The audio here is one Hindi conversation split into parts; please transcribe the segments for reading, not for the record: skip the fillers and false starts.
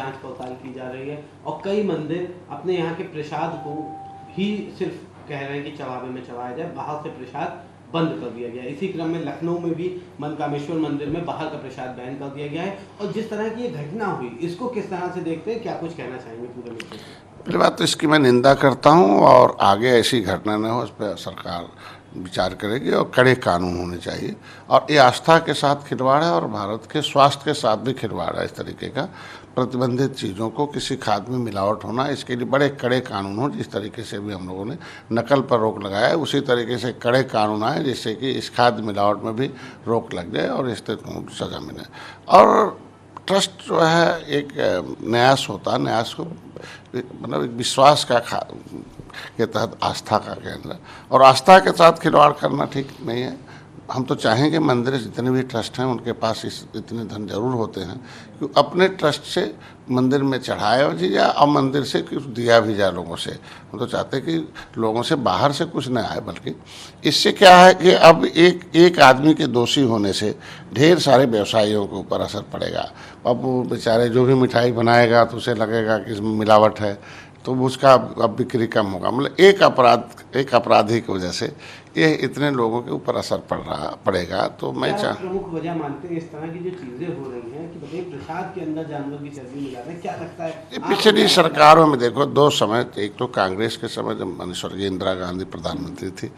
जांच पड़ताल की जा रही है और कई मंदिर अपने यहाँ के प्रसाद को ही सिर्फ कह रहे हैं कि चढ़ावे में चढ़ाया जाए, बाहर से प्रसाद बंद कर दिया गया है। इसी क्रम में लखनऊ में भी मनकामेश्वर मंदिर में बाहर का प्रसाद बैन कर दिया गया है। और जिस तरह की ये घटना हुई, इसको किस तरह से देखते हैं, क्या कुछ कहना चाहेंगे पूरे मुद्दे पर? पहली बात तो इसकी मैं निंदा करता हूं और आगे ऐसी घटना न हो, इस पर सरकार विचार करेगी और कड़े कानून होने चाहिए। और ये आस्था के साथ खिलवाड़ है और भारत के स्वास्थ्य के साथ भी खिलवाड़ है। इस तरीके का प्रतिबंधित चीज़ों को, किसी खाद में मिलावट होना, इसके लिए बड़े कड़े कानून हो। जिस तरीके से भी हम लोगों ने नकल पर रोक लगाया है, उसी तरीके से कड़े कानून आए जिससे कि इस खाद मिलावट में भी रोक लग जाए और इस तरह को सज़ा मिले। और ट्रस्ट जो है एक न्यास होता है, न्यास को मतलब एक विश्वास का के तहत आस्था का केंद्र, और आस्था के साथ खिलवाड़ करना ठीक नहीं है। हम तो चाहेंगे मंदिर जितने भी ट्रस्ट हैं उनके पास इतने धन जरूर होते हैं कि अपने ट्रस्ट से मंदिर में चढ़ाया भी जाए और मंदिर से कुछ दिया भी जाए लोगों से। हम तो चाहते हैं कि लोगों से बाहर से कुछ न आए, बल्कि इससे क्या है कि अब एक आदमी के दोषी होने से ढेर सारे व्यवसायियों के ऊपर असर पड़ेगा। अब वो बेचारे जो भी मिठाई बनाएगा तो उसे लगेगा कि इसमें मिलावट है, तो उसका अब बिक्री कम होगा। मतलब एक अपराधी की वजह से ये इतने लोगों के ऊपर असर पड़ेगा। तो मैं प्रमुख वजह मानते हैं इस तरह की जो चीजें हो रही हैं कि बताइए प्रसाद के अंदर जानवर की चर्बी मिला रहे हैं, क्या लगता है? पिछली सरकारों में देखो दो समय, एक तो कांग्रेस के समय जब स्वर्गीय इंदिरा गांधी प्रधानमंत्री थी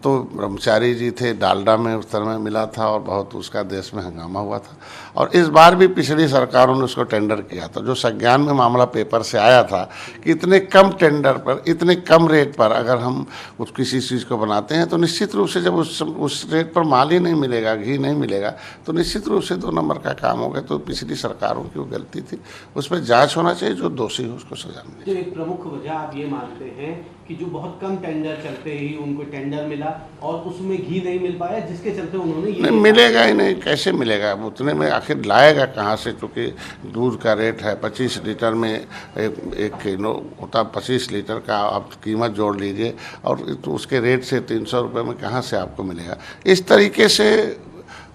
तो ब्रह्मचारी जी थे, डालडा में उस तरह में मिला था और बहुत उसका देश में हंगामा हुआ था। और इस बार भी पिछली सरकारों ने उसको टेंडर किया था। जो संज्ञान में मामला पेपर से आया था कि इतने कम टेंडर पर, इतने कम रेट पर अगर हम उस किसी चीज़ को बनाते हैं तो निश्चित रूप से जब उस रेट पर माल ही नहीं मिलेगा, घी नहीं मिलेगा, तो निश्चित रूप से 2 नंबर का काम होगा। तो पिछली सरकारों की वो गलती थी, उस पर जांच होना चाहिए, जो दोषी हो उसको सजा मिले। तो एक प्रमुख वजह आप ये मानते हैं कि जो बहुत कम टेंडर चलते ही उनको टेंडर मिला और उसमें घी नहीं मिल पाया, जिसके चलते उन्होंने ये नहीं मिलेगा ही नहीं, कैसे मिलेगा उतने में, आखिर लाएगा कहाँ से? क्योंकि दूध का रेट है 25 लीटर में एक किलो होता, 25 लीटर का आप कीमत जोड़ लीजिए और तो उसके रेट से 300 रुपये में कहाँ से आपको मिलेगा? इस तरीके से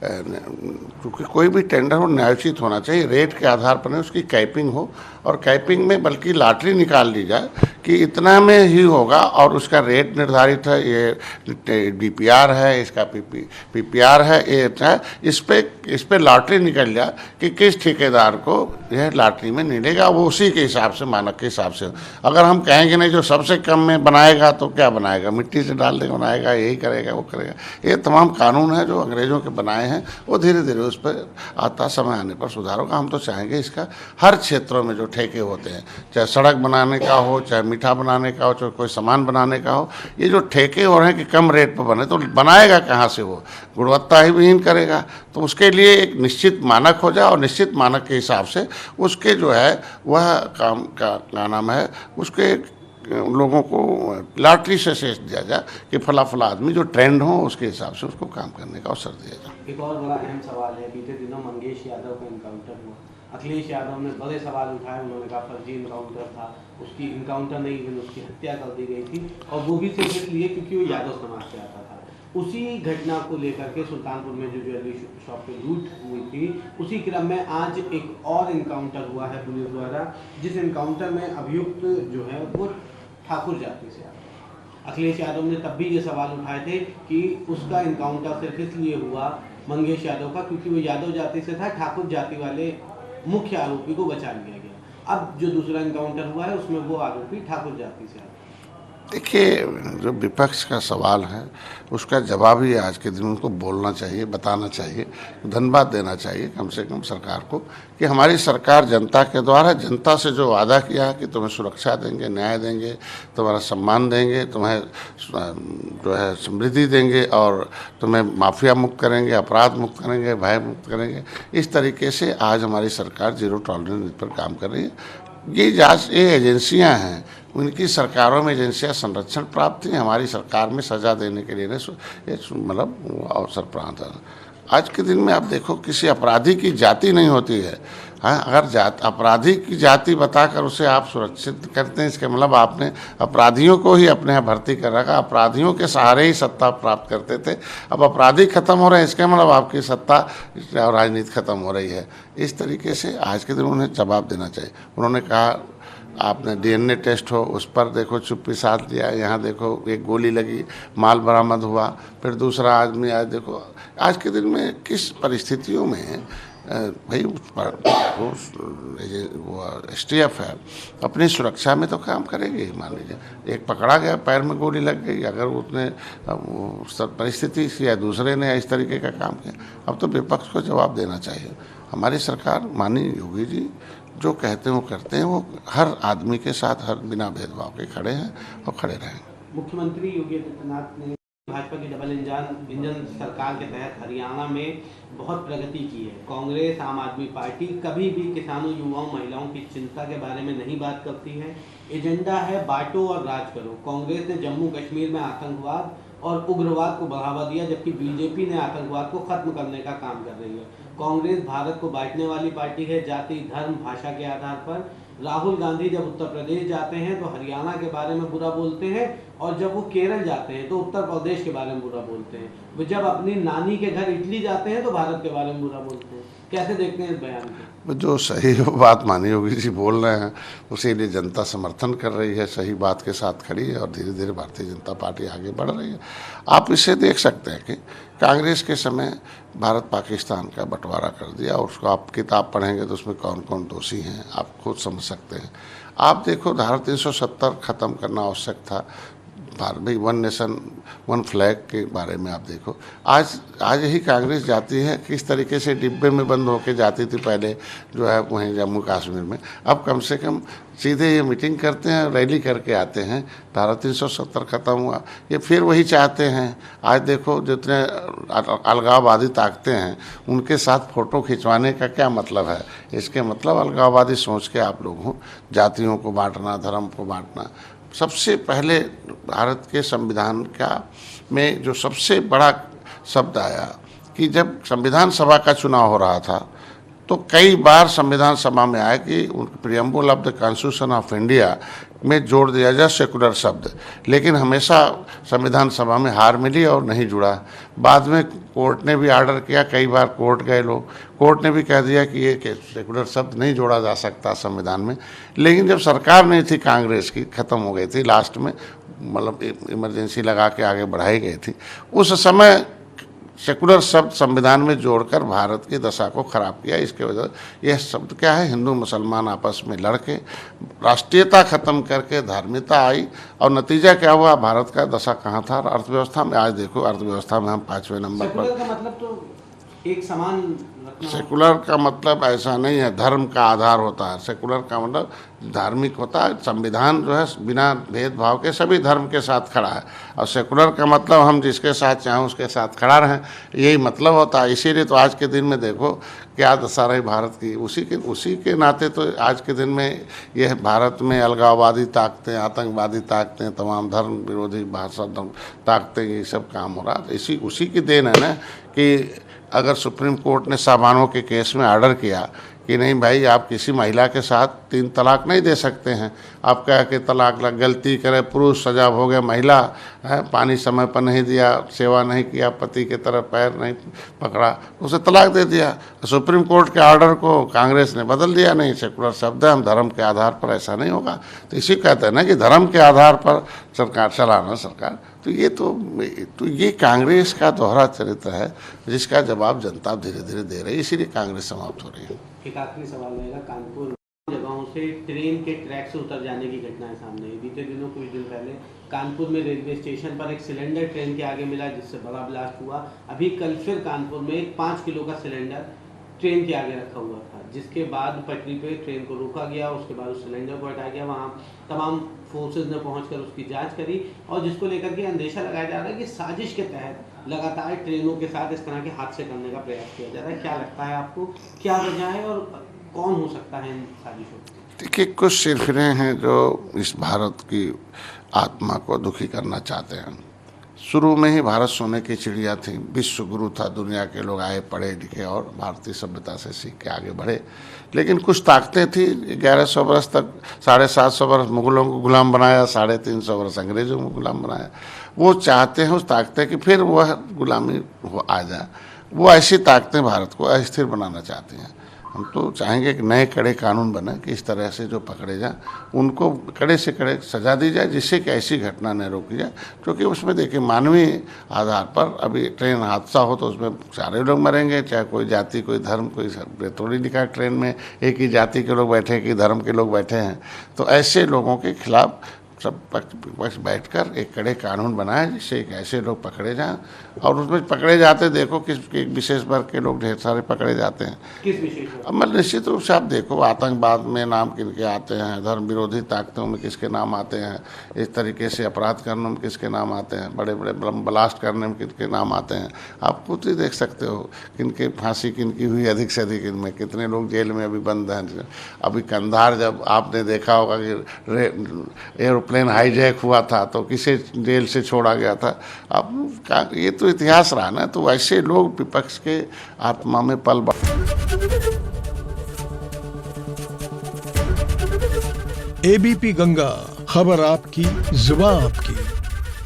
क्योंकि कोई भी टेंडर हो न्यायोचित होना चाहिए, रेट के आधार पर नहीं, उसकी कैपिंग हो। और कैपिंग में बल्कि लॉटरी निकाल ली जाए कि इतना में ही होगा और उसका रेट निर्धारित है, ये डीपीआर है, इसका पीपीआर है, ये इस पे लॉटरी निकल जाए कि किस ठेकेदार को यह लॉटरी में मिलेगा, वो उसी के हिसाब से, मानक के हिसाब से। अगर हम कहेंगे नहीं जो सबसे कम में बनाएगा तो क्या बनाएगा? मिट्टी से डाल के बनाएगा, यही करेगा, वो करेगा। ये तमाम कानून है जो अंग्रेज़ों के बनाए हैं, वो धीरे धीरे उस पर आता, समय आने पर सुधार होगा। हम तो चाहेंगे इसका हर क्षेत्रों में जो ठेके होते हैं, चाहे सड़क बनाने का हो, चाहे मीठा बनाने का हो, चाहे कोई सामान बनाने का हो, ये जो ठेके हो रहे हैं कि कम रेट पर बने, तो बनाएगा कहाँ से? वो गुणवत्ता ही विहीन करेगा। तो उसके लिए एक निश्चित मानक हो जाए और निश्चित मानक के हिसाब से उसके जो है वह काम का नाम है, उसके लोगों को लॉटरी से शेष दिया जाए कि फला आदमी जो ट्रेंड हो उसके हिसाब से उसको काम करने का अवसर दिया जाए। एक और बड़ा अहम सवाल है, बीते दिनों मंगेश यादव का इनकाउंटर हुआ। अखिलेश यादव ने बड़े सवाल उठाए, उन्होंने कहा फर्जी इनकाउंटर था, उसकी इनकाउंटर नहीं, इवन उसकी हत्या कर दी गई थी, और वो भी सिर्फ इसलिए क्योंकि वो यादव समाज से आता था। उसी घटना को लेकर के सुल्तानपुर में जो ज्वेलरी शॉप पे लूट हुई थी, उसी क्रम में आज एक और इनकाउंटर हुआ है पुलिस द्वारा, जिस इनकाउंटर में अभियुक्त जो है वो ठाकुर जाति से आता। अखिलेश यादव ने तब भी ये सवाल उठाए थे कि उसका इनकाउंटर सिर्फ इसलिए हुआ मंगेश यादव का क्योंकि वो यादव जाति से था, ठाकुर जाति वाले मुख्य आरोपी को बचा लिया गया। अब जो दूसरा इनकाउंटर हुआ है उसमें वो आरोपी ठाकुर जाति से आता। देखिए, जो विपक्ष का सवाल है उसका जवाब ही आज के दिन उनको बोलना चाहिए, बताना चाहिए, धन्यवाद देना चाहिए कम से कम सरकार को कि हमारी सरकार जनता के द्वारा, जनता से जो वादा किया है कि तुम्हें सुरक्षा देंगे, न्याय देंगे, तुम्हारा सम्मान देंगे, तुम्हें जो है समृद्धि देंगे और तुम्हें माफिया मुक्त करेंगे, अपराध मुक्त करेंगे, भय मुक्त करेंगे। इस तरीके से आज हमारी सरकार जीरो टॉलरेंस पर काम कर रही है। ये एजेंसियां हैं, उनकी सरकारों में एजेंसियां संरक्षण प्राप्त थी, हमारी सरकार में सजा देने के लिए मतलब अवसर प्राप्त है। आज के दिन में आप देखो किसी अपराधी की जाति नहीं होती है, हाँ, अगर अपराधी की जाति बताकर उसे आप सुरक्षित करते हैं, इसका मतलब आपने अपराधियों को ही अपने यहाँ भर्ती कर रखा, अपराधियों के सहारे ही सत्ता प्राप्त करते थे। अब अपराधी खत्म हो रहे हैं, इसका मतलब आपकी सत्ता और राजनीति खत्म हो रही है। इस तरीके से आज के दिन उन्हें जवाब देना चाहिए। उन्होंने कहा आपने DNA टेस्ट हो, उस पर देखो चुप्पी साध लिया, यहाँ देखो एक गोली लगी, माल बरामद हुआ, फिर दूसरा आदमी आज देखो। आज के दिन में किस परिस्थितियों में भाई वो STF है, अपनी सुरक्षा में तो काम करेगी। मान लीजिए एक पकड़ा गया, पैर में गोली लग गई, अगर उसने परिस्थिति या दूसरे ने इस तरीके का काम किया, अब तो विपक्ष को जवाब देना चाहिए। हमारी सरकार माननीय योगी जी जो कहते हैं वो करते हैं, वो हर आदमी के साथ हर बिना भेदभाव के खड़े हैं और खड़े रहेंगे। मुख्यमंत्री योगी आदित्यनाथ ने भाजपा की डबल इंजन सरकार के तहत हरियाणा में बहुत प्रगति की है। कांग्रेस, आम आदमी पार्टी कभी भी किसानों, युवाओं, महिलाओं की चिंता के बारे में नहीं बात करती है। एजेंडा है बांटो और राज करो। कांग्रेस ने जम्मू कश्मीर में आतंकवाद और उग्रवाद को बढ़ावा दिया, जबकि बीजेपी ने आतंकवाद को खत्म करने का काम कर रही है। कांग्रेस भारत को बांटने वाली पार्टी है, जाति, धर्म, भाषा के आधार पर। राहुल गांधी जब उत्तर प्रदेश जाते हैं तो हरियाणा के बारे में बुरा बोलते हैं, और जब वो केरल जाते हैं तो उत्तर प्रदेश के बारे में बुरा बोलते हैं। वो जब अपनी नानी के घर इटली जाते हैं तो भारत के बारे में बुरा बोलते हैं। कैसे देखते हैं इस बयान को? जो सही बात माननीय योगी जी बोल रहे हैं, उसी लिए जनता समर्थन कर रही है, सही बात के साथ खड़ी है और धीरे धीरे भारतीय जनता पार्टी आगे बढ़ रही है। आप इसे देख सकते हैं कि कांग्रेस के समय भारत पाकिस्तान का बंटवारा कर दिया, और उसको आप किताब पढ़ेंगे तो उसमें कौन कौन दोषी हैं आप खुद समझ सकते हैं। आप देखो धारा 370 ख़त्म करना आवश्यक था, भाई वन नेशन वन फ्लैग के बारे में आप देखो। आज यही कांग्रेस जाती है, किस तरीके से डिब्बे में बंद होके जाती थी पहले जो है वहीं जम्मू कश्मीर में, अब कम से कम सीधे ये मीटिंग करते हैं, रैली करके आते हैं। धारा 370 ख़त्म हुआ, ये फिर वही चाहते हैं। आज देखो जितने अलगाववादी ताकतें हैं उनके साथ फ़ोटो खिंचवाने का क्या मतलब है? इसके मतलब अलगाववादी सोच के आप लोग हो, जातियों को बांटना, धर्म को बांटना। सबसे पहले भारत के संविधान का में जो सबसे बड़ा शब्द आया कि जब संविधान सभा का चुनाव हो रहा था तो कई बार संविधान सभा में आया कि preamble of the constitution of India में जोड़ दिया जाए सेकुलर शब्द, लेकिन हमेशा संविधान सभा में हार मिली और नहीं जुड़ा। बाद में कोर्ट ने भी आर्डर किया, कई बार कोर्ट गए लोग, कोर्ट ने भी कह दिया कि ये सेकुलर शब्द नहीं जोड़ा जा सकता संविधान में। लेकिन जब सरकार नहीं थी कांग्रेस की, ख़त्म हो गई थी लास्ट में, मतलब इमरजेंसी लगा के आगे बढ़ाई गई थी, उस समय सेकुलर शब्द संविधान में जोड़कर भारत की दशा को खराब किया। इसके वजह यह शब्द क्या है, हिंदू मुसलमान आपस में लड़के राष्ट्रीयता खत्म करके धार्मिकता आई, और नतीजा क्या हुआ, भारत का दशा कहाँ था अर्थव्यवस्था में। आज देखो अर्थव्यवस्था में हम 5वें नंबर पर। सेकुलर का मतलब तो एक समान, सेकुलर का मतलब ऐसा नहीं है धर्म का आधार होता है, सेकुलर का मतलब धार्मिक होता है। संविधान जो है बिना भेदभाव के सभी धर्म के साथ खड़ा है, और सेकुलर का मतलब हम जिसके साथ चाहें उसके साथ खड़ा रहें, यही मतलब होता है। इसीलिए तो आज के दिन में देखो क्या दशा रही भारत की, उसी के नाते तो आज के दिन में यह भारत में अलगाववादी ताकतें, आतंकवादी ताकतें, तमाम धर्म विरोधी भाषा ताकतें, ये सब काम हो रहा है। उसी की देन है ना कि अगर सुप्रीम कोर्ट ने सामानों के केस में ऑर्डर किया कि नहीं भाई आप किसी महिला के साथ 3 तलाक नहीं दे सकते हैं, आप कह के तलाक लग, गलती करे पुरुष सजा हो गया, महिला है पानी समय पर नहीं दिया, सेवा नहीं किया, पति के तरफ पैर नहीं पकड़ा, उसे तलाक दे दिया। सुप्रीम कोर्ट के ऑर्डर को कांग्रेस ने बदल दिया, नहीं सेकुलर शब्द है, हम धर्म के आधार पर ऐसा नहीं होगा। तो इसी कहते हैं ना कि धर्म के आधार पर सरकार चलाना सरकार, तो ये कांग्रेस का दोहरा चरित्र है जिसका जवाब जनता धीरे धीरे दे रही है, इसीलिए कांग्रेस समाप्त हो रही है। एक आखिरी सवाल रहेगा, कानपुर जगहों से ट्रेन के ट्रैक से उतर जाने की घटनाएं सामने आई। बीते दिनों कुछ दिन पहले कानपुर में रेलवे स्टेशन पर एक सिलेंडर ट्रेन के आगे मिला जिससे बड़ा ब्लास्ट हुआ। अभी कल फिर कानपुर में एक 5 किलो का सिलेंडर ट्रेन के आगे रखा हुआ था, जिसके बाद पटरी पे ट्रेन को रोका गया, उसके बाद उस सिलेंडर को हटाया गया। वहाँ तमाम फोर्सेज ने पहुंचकर उसकी जांच करी, और जिसको लेकर के अंदेशा लगाया जा रहा है कि साजिश के तहत लगातार ट्रेनों के साथ इस तरह के हादसे करने का प्रयास किया जा रहा है। क्या लगता है आपको, क्या वजह है और कौन हो सकता है इन साजिशों? देखिए, कुछ सिरफिरे हैं जो इस भारत की आत्मा को दुखी करना चाहते हैं। शुरू में ही भारत सोने की चिड़िया थी, विश्व गुरु था, दुनिया के लोग आए पढ़े लिखे और भारतीय सभ्यता से सीख के आगे बढ़े। लेकिन कुछ ताकतें थी, 1100 वर्ष तक, 750 वर्ष मुगलों को गुलाम बनाया, 350 वर्ष अंग्रेजों को गुलाम बनाया। वो चाहते हैं उस ताकतें कि फिर वह गुलामी आ जाए। वो ऐसी ताकतें भारत को अस्थिर बनाना चाहती हैं। हम तो चाहेंगे कि नए कड़े कानून बने कि इस तरह से जो पकड़े जाए उनको कड़े से कड़े सजा दी जाए, जिससे कि ऐसी घटना न रोकी जाए। क्योंकि उसमें देखिए मानवीय आधार पर अभी ट्रेन हादसा हो तो उसमें सारे लोग मरेंगे, चाहे कोई जाति, कोई धर्म, कोई थोड़ी लिखा है ट्रेन में एक ही जाति के लोग बैठे हैं कि धर्म के लोग बैठे हैं। तो ऐसे लोगों के खिलाफ सब पक्ष बैठकर एक कड़े कानून बनाए, जिससे एक ऐसे लोग पकड़े जाएं। और उसमें पकड़े जाते देखो किस विशेष वर्ग के लोग ढेर सारे पकड़े जाते हैं। किस विशेष? अब मैं निश्चित रूप से आप देखो आतंकवाद में नाम किनके आते हैं, धर्म विरोधी ताकतों में किसके नाम आते हैं, इस तरीके से अपराध करने में किसके नाम आते हैं, बड़े बड़े ब्लास्ट करने में किनके नाम आते हैं। आप खुद ही देख सकते हो किनके फांसी किनकी हुई अधिक से अधिक, इनमें कितने लोग जेल में अभी बंद हैं। अभी कंधार जब आपने देखा होगा कि एरोप्लेन हाईजैक हुआ था तो किसे जेल से छोड़ा गया था। अब ये तो इतिहास रहा ना। तो ऐसे लोग विपक्ष के आत्मा में पल एबीपी गंगा, खबर आपकी, जुबान आपकी।